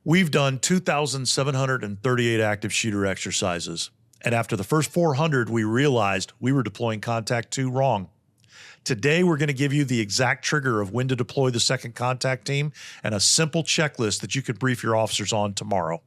We've done 2,738 active shooter exercises. And after the first 400, we realized we were deploying contact 2 wrong. Today, we're going to give you the exact trigger of when to deploy the second contact team and a simple checklist that you can brief your officers on tomorrow.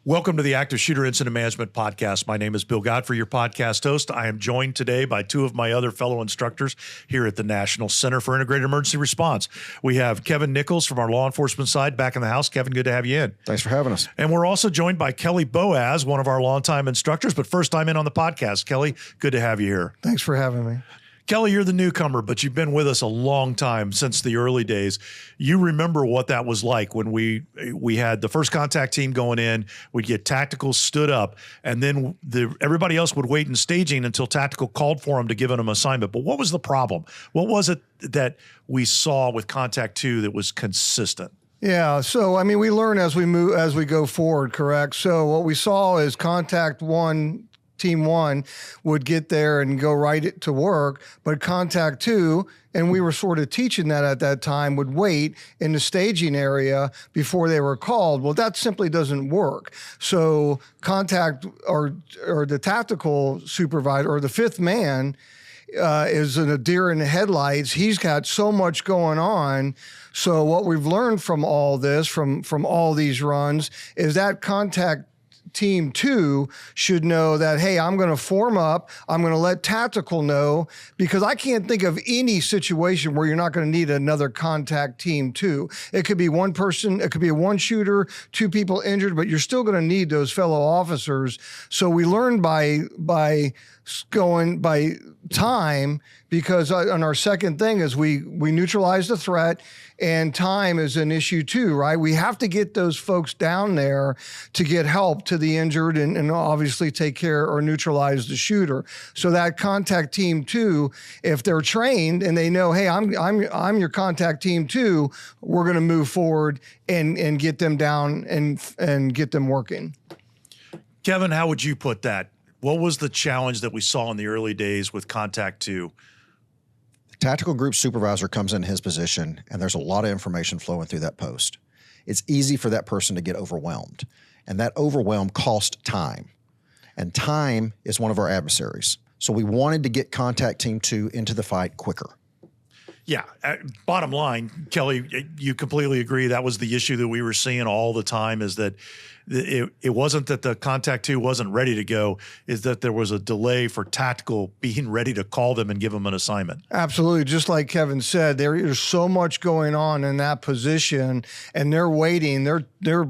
Welcome to the Active Shooter Incident Management Podcast. My name is Bill Godfrey, your podcast host. I am joined today by 2 of my other fellow instructors here at the National Center for Integrated Emergency Response. We have Kevin Nichols from our law enforcement side back in the house. Kevin, good to have you in. Thanks for having us. And we're also joined by Kelly Boaz, one of our longtime instructors, but first time in on the podcast. Kelly, good to have you here. Thanks for having me. Kelly, you're the newcomer, but you've been with us a long time, since the early days. You remember what that was like when we had the first contact team going in, we'd get tactical stood up, and then everybody else would wait in staging until tactical called for them to give them an assignment. But what was the problem? What was it that we saw with contact 2 that was consistent? Yeah, so I mean, we learn as we go forward, correct? So what we saw is contact 1, Team 1 would get there and go right to work, but contact 2, and we were sort of teaching that at that time, would wait in the staging area before they were called. Well, that simply doesn't work. So contact or the tactical supervisor or the 5th man is a deer in the headlights. He's got so much going on. So what we've learned from all this, from all these runs, is that contact Team 2 should know that, hey, I'm going to form up. I'm going to let tactical know, because I can't think of any situation where you're not going to need another contact Team 2. It could be one person, it could be a 1 shooter, 2 people injured, but you're still going to need those fellow officers. So we learned by going by time, because on our second thing is we neutralize the threat, and time is an issue too, right? We have to get those folks down there to get help to the injured and obviously take care or neutralize the shooter. So that contact Team 2, if they're trained and they know, hey, I'm your contact Team 2, we're going to move forward and get them down and get them working. Kevin, how would you put that? What was the challenge that we saw in the early days with contact 2? The tactical group supervisor comes in his position, and there's a lot of information flowing through that post. It's easy for that person to get overwhelmed, and that overwhelm costs time. And time is one of our adversaries. So we wanted to get contact Team 2 into the fight quicker. Yeah. Bottom line, Kelly, you completely agree. That was the issue that we were seeing all the time, is that it wasn't that the contact 2 wasn't ready to go, is that there was a delay for tactical being ready to call them and give them an assignment. Absolutely. Just like Kevin said, there is so much going on in that position, and they're waiting. They're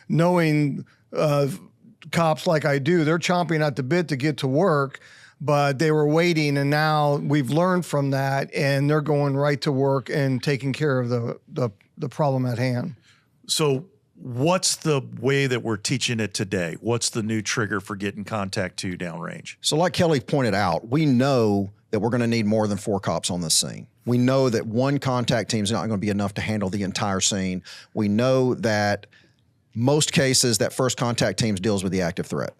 knowing cops like I do. They're chomping at the bit to get to work, but they were waiting, and now we've learned from that, and they're going right to work and taking care of the problem at hand. So what's the way that we're teaching it today? What's the new trigger for getting contact 2 downrange? So like Kelly pointed out, we know that we're going to need more than 4 cops on this scene. We know that 1 contact team is not going to be enough to handle the entire scene. We know that most cases that first contact team deals with the active threat.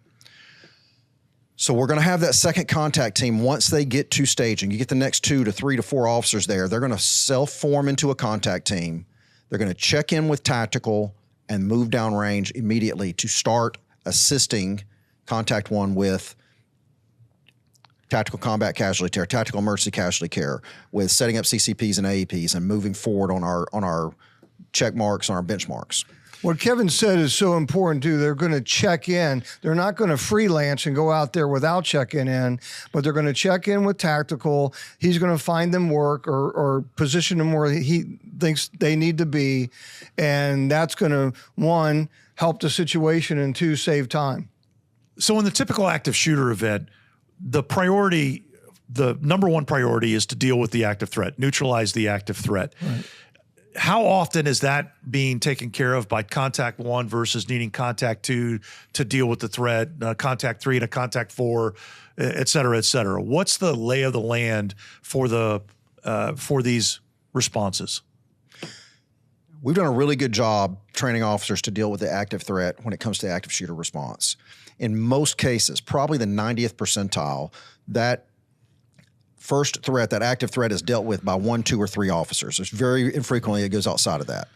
So we're going to have that second contact team, once they get to staging, you get the next 2 to 3 to 4 officers there, they're going to self-form into a contact team. They're going to check in with tactical and move downrange immediately to start assisting contact 1 with tactical combat casualty care, tactical emergency casualty care, with setting up CCPs and AEPs and moving forward on our check marks, on our benchmarks. What Kevin said is so important too. They're going to check in. They're not going to freelance and go out there without checking in, but they're going to check in with tactical. He's going to find them work or position them where he thinks they need to be. And that's going to, 1, help the situation, and 2, save time. So in the typical active shooter event, the number 1 priority is to deal with the active threat, neutralize the active threat. Right. How often is that being taken care of by contact 1 versus needing contact 2 to deal with the threat, contact 3 to contact 4, et cetera, et cetera? What's the lay of the land for these responses? We've done a really good job training officers to deal with the active threat when it comes to active shooter response. In most cases, probably the 90th percentile, that first threat, that active threat, is dealt with by 1, 2, or 3 officers. It's very infrequently it goes outside of that.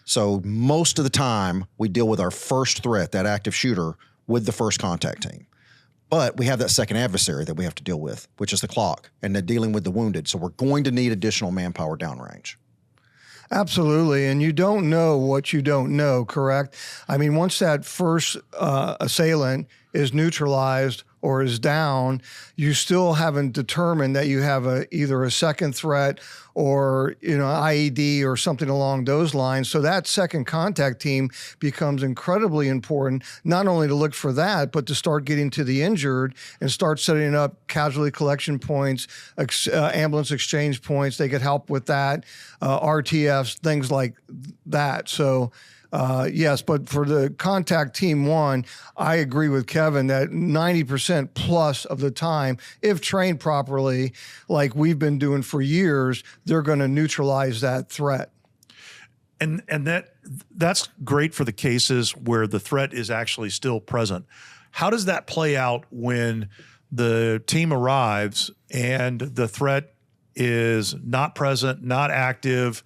So most of the time, we deal with our first threat, that active shooter, with the first contact team. But we have that second adversary that we have to deal with, which is the clock, and then dealing with the wounded. So we're going to need additional manpower downrange. Absolutely. And you don't know what you don't know, correct? I mean, once that first assailant is neutralized or is down, you still haven't determined that you have either a second threat or, IED or something along those lines. So that second contact team becomes incredibly important, not only to look for that, but to start getting to the injured and start setting up casualty collection points, ambulance exchange points. They could help with that, RTFs, things like that. So, yes, but for the contact team one, I agree with Kevin that 90% plus of the time, if trained properly, like we've been doing for years, they're going to neutralize that threat. And that's great for the cases where the threat is actually still present. How does that play out when the team arrives and the threat is not present, not active,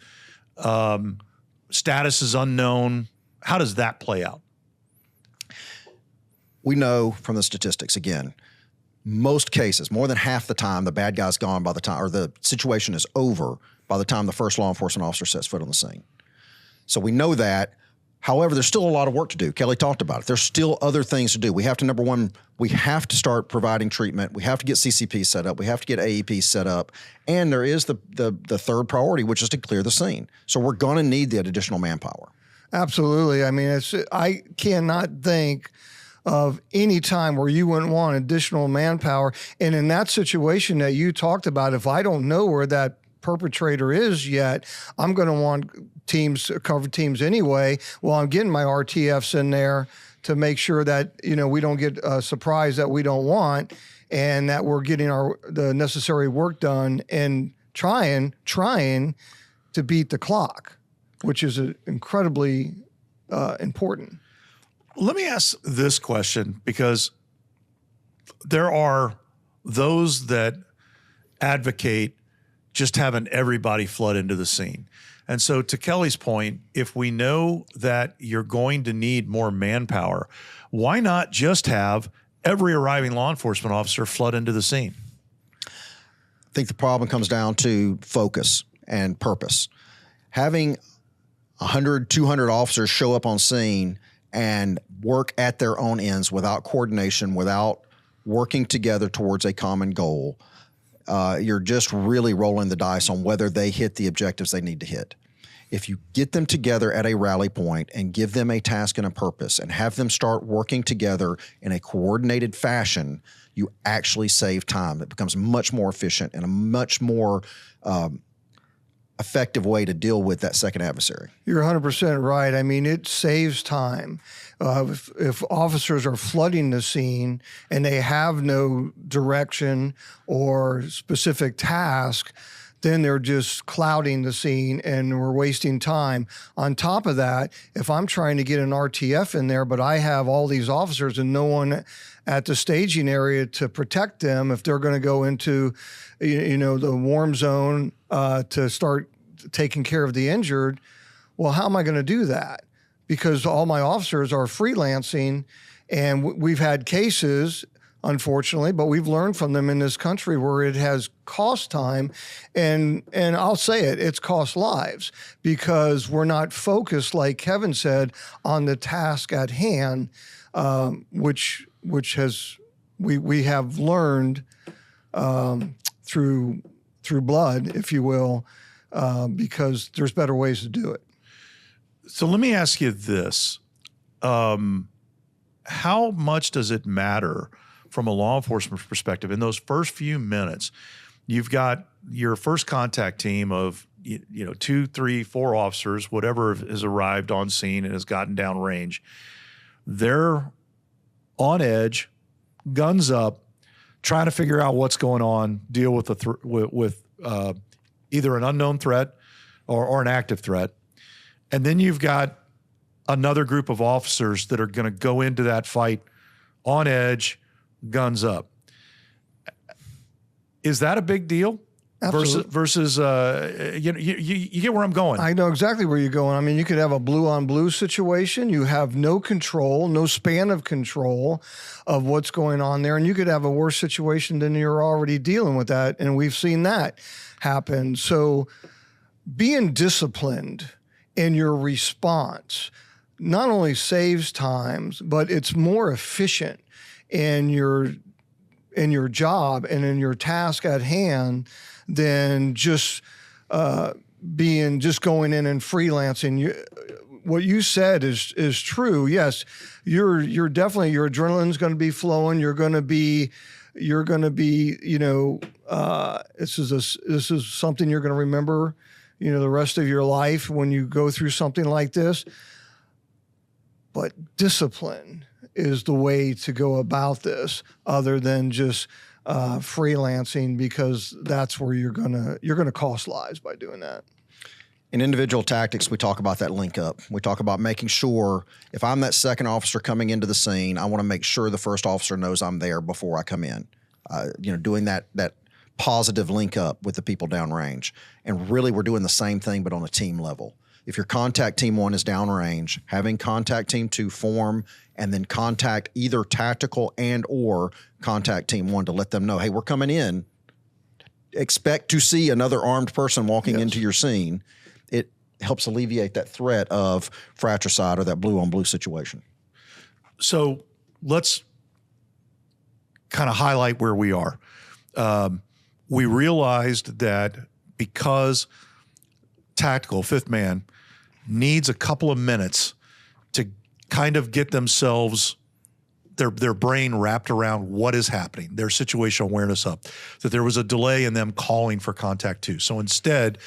status is unknown? How does that play out? We know from the statistics, again, most cases, more than half the time, the bad guy's gone by the time, or the situation is over by the time the first law enforcement officer sets foot on the scene. So we know that. However, there's still a lot of work to do. Kelly talked about it. There's still other things to do. We have to, number one, we have to start providing treatment. We have to get CCP set up. We have to get AEP set up. And there is the third priority, which is to clear the scene. So we're going to need that additional manpower. Absolutely. I mean, I cannot think of any time where you wouldn't want additional manpower. And in that situation that you talked about, if I don't know where that perpetrator is yet, I'm going to want cover teams anyway. Well, I'm getting my RTFs in there to make sure that, we don't get a surprise that we don't want, and that we're getting the necessary work done and trying to beat the clock, which is incredibly important. Let me ask this question, because there are those that advocate just having everybody flood into the scene. And so to Kelly's point, if we know that you're going to need more manpower, why not just have every arriving law enforcement officer flood into the scene? I think the problem comes down to focus and purpose. Having 100, 200 officers show up on scene and work at their own ends without coordination, without working together towards a common goal, you're just really rolling the dice on whether they hit the objectives they need to hit. If you get them together at a rally point and give them a task and a purpose and have them start working together in a coordinated fashion, you actually save time. It becomes much more efficient and a much more effective way to deal with that second adversary. You're 100% right. I mean, it saves time. If officers are flooding the scene and they have no direction or specific task, then they're just clouding the scene and we're wasting time. On top of that, if I'm trying to get an RTF in there, but I have all these officers and no one at the staging area to protect them, if they're going to go into, the warm zone to start taking care of the injured, well, how am I going to do that? Because all my officers are freelancing, and we've had cases, unfortunately, but we've learned from them in this country where it has cost time, and I'll say it's cost lives, because we're not focused, like Kevin said, on the task at hand, which we have learned through blood, if you will, because there's better ways to do it. So let me ask you this. How much does it matter from a law enforcement perspective in those first few minutes? You've got your first contact team of 2, 3, 4 officers, whatever has arrived on scene and has gotten downrange. They're on edge, guns up, trying to figure out what's going on, deal with either an unknown threat or an active threat. And then you've got another group of officers that are going to go into that fight on edge, guns up. Is that a big deal? versus you get where I'm going. I know exactly where you're going. I mean, you could have a blue on blue situation. You have no control, no span of control of what's going on there. And you could have a worse situation than you're already dealing with that. And we've seen that happen. So being disciplined in your response not only saves times, but it's more efficient in your job and in your task at hand than just going in and freelancing. What you said is true. Yes, you're definitely, your adrenaline's going to be flowing. You're going to be, this is something you're going to remember, the rest of your life when you go through something like this. But discipline is the way to go about this, other than just freelancing, because that's where you're gonna cost lives by doing that. In individual tactics, we talk about that link up. We talk about making sure if I'm that second officer coming into the scene, I want to make sure the first officer knows I'm there before I come in. Doing that positive link up with the people downrange. And really, we're doing the same thing, but on a team level. If your contact team 1 is downrange, having contact team 2 form and then contact either tactical and or contact team 1 to let them know, hey, we're coming in. Expect to see another armed person walking into your scene. It helps alleviate that threat of fratricide or that blue on blue situation. So let's kind of highlight where we are. We realized that because tactical, fifth man, needs a couple of minutes to kind of get themselves, their brain wrapped around what is happening, their situational awareness up, that there was a delay in them calling for contact 2. So instead,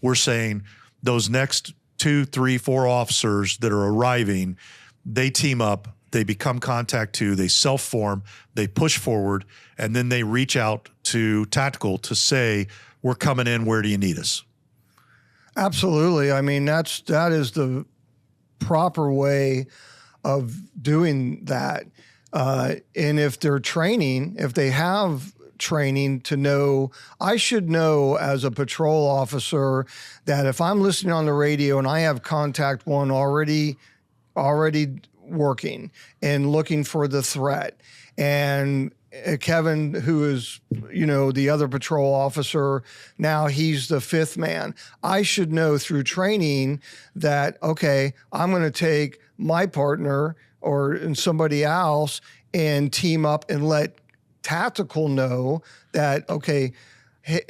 we're saying those next 2, 3, 4 officers that are arriving, they team up, they become contact 2, they self-form, they push forward, and then they reach out to tactical to say, we're coming in, where do you need us? Absolutely. I mean, that is the proper way of doing that. And if they're training, if they have training to know, I should know as a patrol officer that if I'm listening on the radio and I have contact 1 already working and looking for the threat, and Kevin, who is, the other patrol officer, now he's the fifth man. I should know through training that, okay, I'm going to take my partner and somebody else and team up and let tactical know that, okay,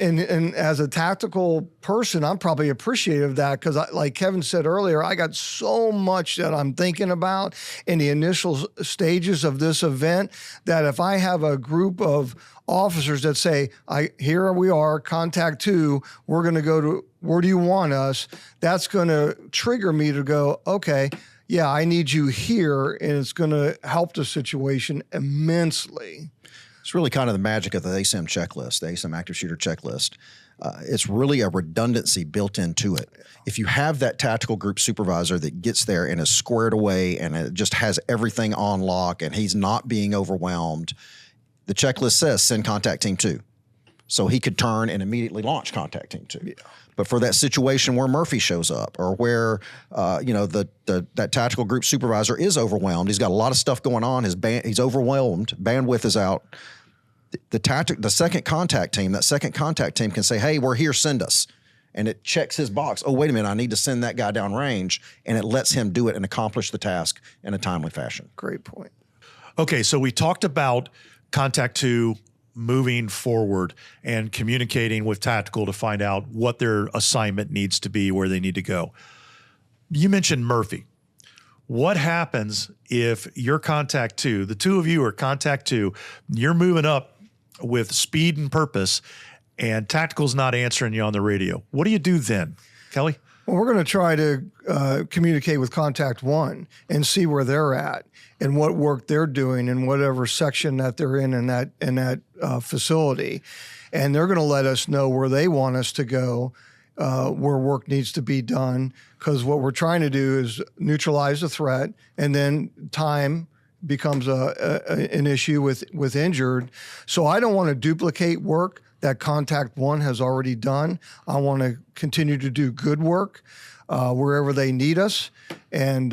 and as a tactical person, I'm probably appreciative of that, because like Kevin said earlier, I got so much that I'm thinking about in the initial stages of this event that if I have a group of officers that say, here we are, contact 2, we're going to go to, where do you want us? That's going to trigger me to go, okay, yeah, I need you here, and it's going to help the situation immensely. It's really kind of the magic of the ASIM checklist, the ASIM active shooter checklist. It's really a redundancy built into it. If you have that tactical group supervisor that gets there and is squared away and it just has everything on lock and he's not being overwhelmed, the checklist says send contact team 2. So he could turn and immediately launch contact team 2. Yeah. But for that situation where Murphy shows up, or where that tactical group supervisor is overwhelmed, he's got a lot of stuff going on, he's overwhelmed, bandwidth is out. The second contact team can say, hey, we're here, send us. And it checks his box. Oh, wait a minute, I need to send that guy downrange. And it lets him do it and accomplish the task in a timely fashion. Great point. Okay, so we talked about contact 2 moving forward and communicating with tactical to find out what their assignment needs to be, where they need to go. You mentioned Murphy. What happens if you're contact 2, the two of you are contact 2, you're moving up with speed and purpose, and tactical's not answering you on the radio? What do you do then, Kelly? Well, we're going to try to communicate with contact 1 and see where they're at and what work they're doing in whatever section that they're in that facility. And they're going to let us know where they want us to go, where work needs to be done, because what we're trying to do is neutralize the threat, and then time becomes an issue with injured. So I don't want to duplicate work that contact one has already done. I want to continue to do good work wherever they need us, and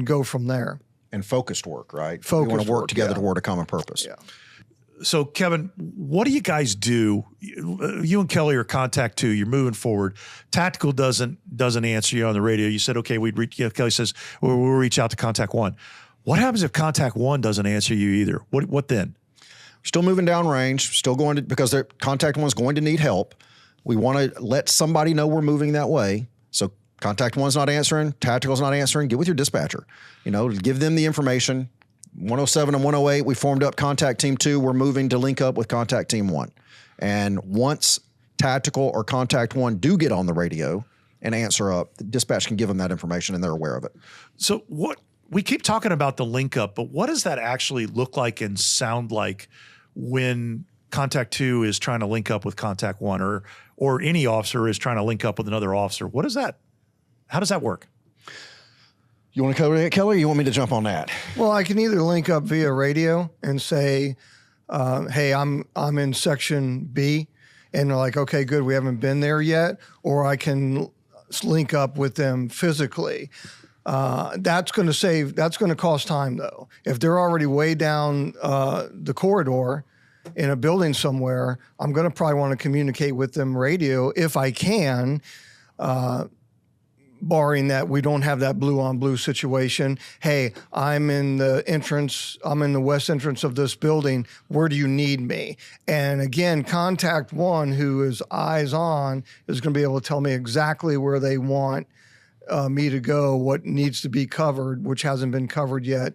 go from there. And focused work, right? Focused we want to work work, together yeah. toward a common purpose. Yeah. So, Kevin, what do you guys do? You and Kelly are contact two. You're moving forward. Tactical doesn't answer you on the radio. You said, okay, we'd reach. Kelly says, we'll reach out to contact one. What happens if contact one doesn't answer you either? What then? Still moving downrange, still going to, because contact one's going to need help. We want to let somebody know we're moving that way. So contact one's not answering, tactical's not answering, get with your dispatcher. Give them the information. 107 and 108, we formed up contact team 2. We're moving to link up with contact team 1. And once tactical or contact 1 do get on the radio and answer up, the dispatch can give them that information and they're aware of it. So we keep talking about the link up, but what does that actually look like and sound like when contact 2 is trying to link up with contact 1, or any officer is trying to link up with another officer? How does that work? You want to cover it, Kelly, or you want me to jump on that? Well, I can either link up via radio and say, hey, I'm in section B, and they're like, okay, good, we haven't been there yet, or I can link up with them physically. That's going to cost time though. If they're already way down the corridor in a building somewhere, I'm going to probably want to communicate with them radio if I can, barring that we don't have that blue on blue situation. Hey, I'm in the west entrance of this building. Where do you need me? And again, contact one, who is eyes on, is going to be able to tell me exactly where they want me to go, what needs to be covered, which hasn't been covered yet,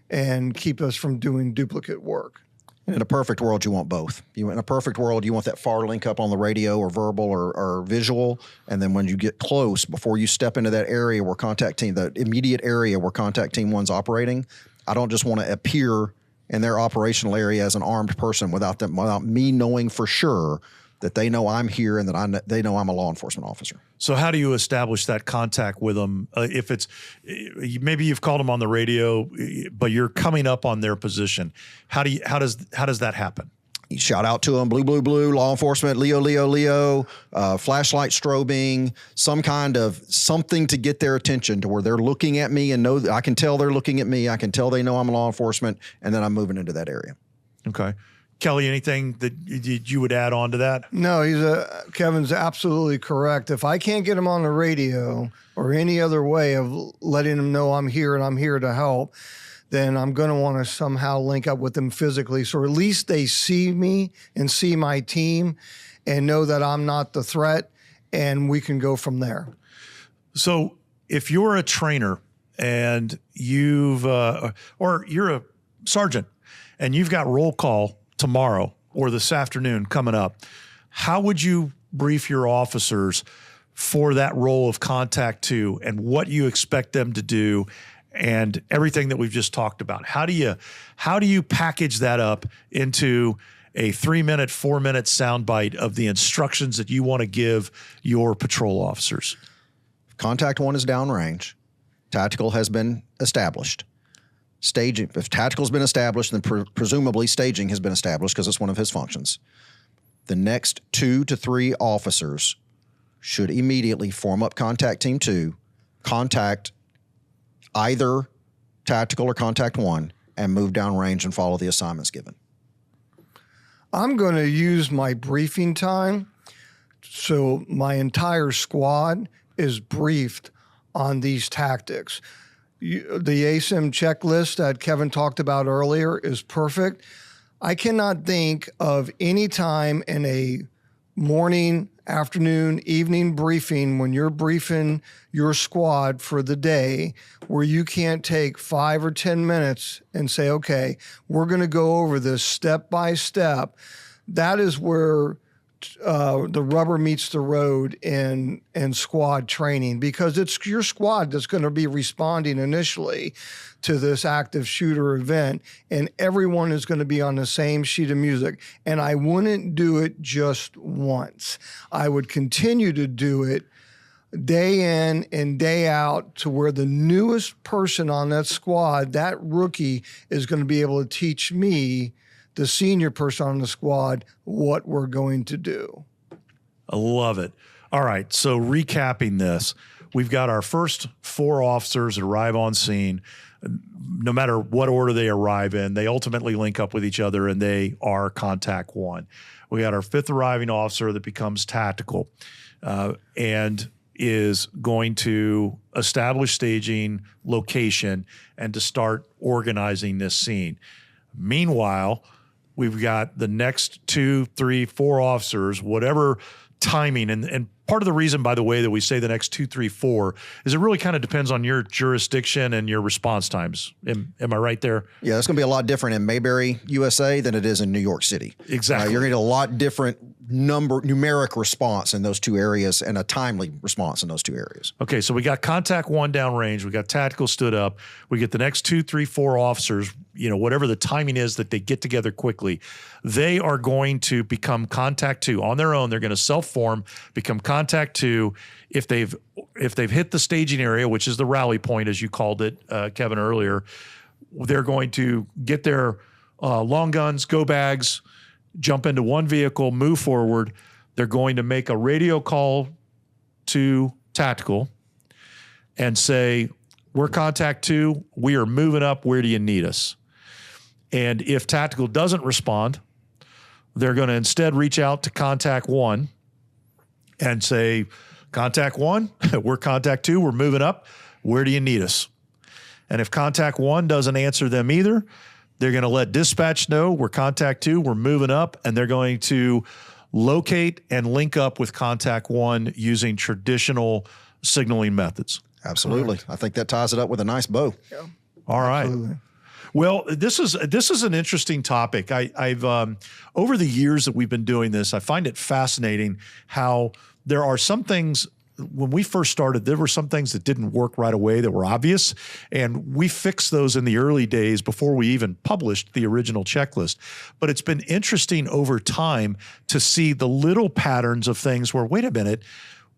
and keep us from doing duplicate work. In a perfect world, you want both. In a perfect world, you want that far link up on the radio or verbal or visual. And then when you get close, before you step into that area where the immediate area where contact team 1's operating, I don't just want to appear in their operational area as an armed person without me knowing for sure that they know I'm here and that they know I'm a law enforcement officer. So how do you establish that contact with them? If it's, maybe you've called them on the radio, but you're coming up on their position. How does that happen? You shout out to them, blue, blue, blue, law enforcement, Leo, Leo, Leo, flashlight strobing, something to get their attention to where they're looking at me and know that I can tell they're looking at me. I can tell they know I'm law enforcement, and then I'm moving into that area. Okay. Kelly, anything that you would add on to that? No, Kevin's absolutely correct. If I can't get him on the radio or any other way of letting him know I'm here and I'm here to help, then I'm going to want to somehow link up with them physically. So at least they see me and see my team and know that I'm not the threat, and we can go from there. So if you're a trainer and or you're a sergeant and you've got roll call tomorrow or this afternoon coming up, how would you brief your officers for that role of contact 2 and what you expect them to do and everything that we've just talked about? How do you package that up into a 3-minute, 4-minute soundbite of the instructions that you want to give your patrol officers? Contact 1 is downrange. Tactical has been established. Staging, if tactical's been established, then presumably staging has been established because it's one of his functions. The next 2 to 3 officers should immediately form up contact team 2, contact either tactical or contact 1, and move downrange and follow the assignments given. I'm going to use my briefing time so my entire squad is briefed on these tactics. The ASIM checklist that Kevin talked about earlier is perfect. I cannot think of any time in a morning, afternoon, evening briefing when you're briefing your squad for the day where you can't take 5 or 10 minutes and say, okay, we're going to go over this step by step. That is where the rubber meets the road in squad training, because it's your squad that's going to be responding initially to this active shooter event, and everyone is going to be on the same sheet of music. And I wouldn't do it just once. I would continue to do it day in and day out to where the newest person on that squad, that rookie, is going to be able to teach me the senior person on the squad what we're going to do. I love it. All right, so recapping this, we've got our first 4 officers that arrive on scene. No matter what order they arrive in, they ultimately link up with each other and they are contact 1. We got our 5th arriving officer that becomes tactical and is going to establish staging, location, and to start organizing this scene. Meanwhile, we've got the next 2, 3, 4 officers, whatever timing, and part of the reason, by the way, that we say the next 2, 3, 4 is it really kind of depends on your jurisdiction and your response times. Am I right there? Yeah, it's going to be a lot different in Mayberry, USA than it is in New York City. Exactly. You're going to get a lot different numeric response in those 2 areas and a timely response in those 2 areas. Okay, so we got contact 1 downrange, we got tactical stood up, we get the next 2, 3, 4 officers, whatever the timing is that they get together quickly. They are going to become contact 2 on their own. They're going to self-form, become contact 2. If they've hit the staging area, which is the rally point, as you called it, Kevin, earlier, they're going to get their long guns, go bags, jump into one vehicle, move forward. They're going to make a radio call to tactical and say, we're contact 2, we are moving up, where do you need us? And if tactical doesn't respond, they're going to instead reach out to contact 1 and say, contact 1, we're contact 2, we're moving up, where do you need us? And if contact 1 doesn't answer them either, they're going to let dispatch know we're contact 2, we're moving up, and they're going to locate and link up with contact 1 using traditional signaling methods. Absolutely. I think that ties it up with a nice bow. Yeah. All right. Absolutely. Well, this is an interesting topic. I've over the years that we've been doing this, I find it fascinating how there are some things. When we first started, there were some things that didn't work right away that were obvious, and we fixed those in the early days before we even published the original checklist. But it's been interesting over time to see the little patterns of things where, wait a minute,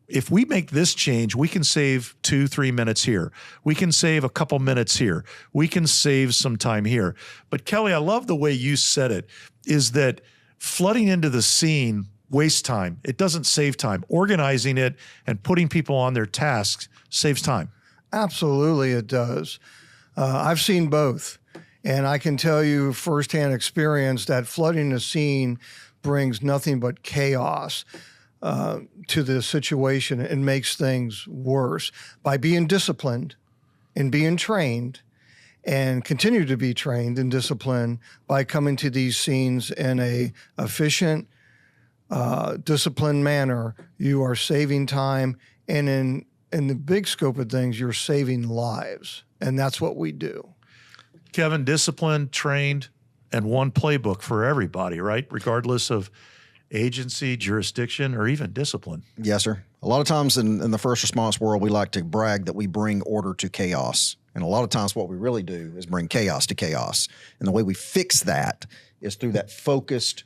if we make this change, we can save 2-3 minutes here. We can save a couple minutes here. We can save some time here. But Kelly, I love the way you said it, is that flooding into the scene wastes time. It doesn't save time. Organizing it and putting people on their tasks saves time. Absolutely, it does. I've seen both. And I can tell you firsthand experience that flooding the scene brings nothing but chaos to the situation and makes things worse. By being disciplined and being trained and continue to be trained and disciplined by coming to these scenes in a efficient, disciplined manner, you are saving time, and in the big scope of things, you're saving lives, and that's what we do. Kevin, disciplined, trained, and one playbook for everybody, right? Regardless of agency, jurisdiction, or even discipline. Yes, sir. A lot of times in the first response world, we like to brag that we bring order to chaos. And a lot of times what we really do is bring chaos to chaos. And the way we fix that is through that focused,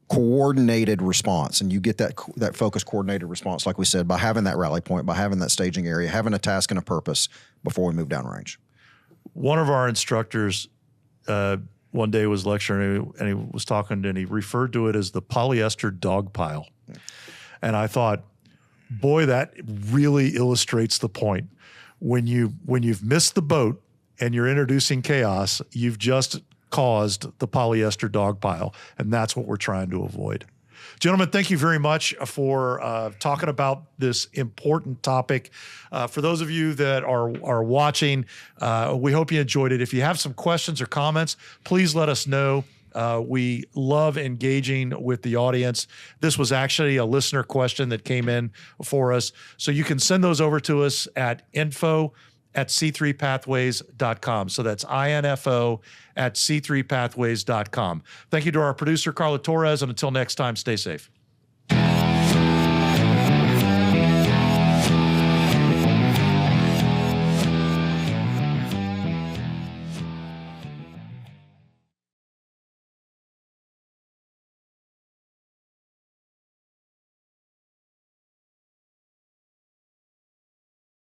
coordinated response. And you get that focused, coordinated response, like we said, by having that rally point, by having that staging area, having a task and a purpose before we move downrange. One of our instructors one day was lecturing, and he was talking, and he referred to it as the polyester dog pile. And I thought, boy, that really illustrates the point. When you've missed the boat and you're introducing chaos, you've just caused the polyester dog pile, and that's what we're trying to avoid. Gentlemen, thank you very much for talking about this important topic. For those of you that are watching, we hope you enjoyed it. If you have some questions or comments, please let us know. We love engaging with the audience. This was actually a listener question that came in for us. So you can send those over to us at info@c3pathways.com. So that's info@c3pathways.com. Thank you to our producer, Carla Torres, and until next time, stay safe.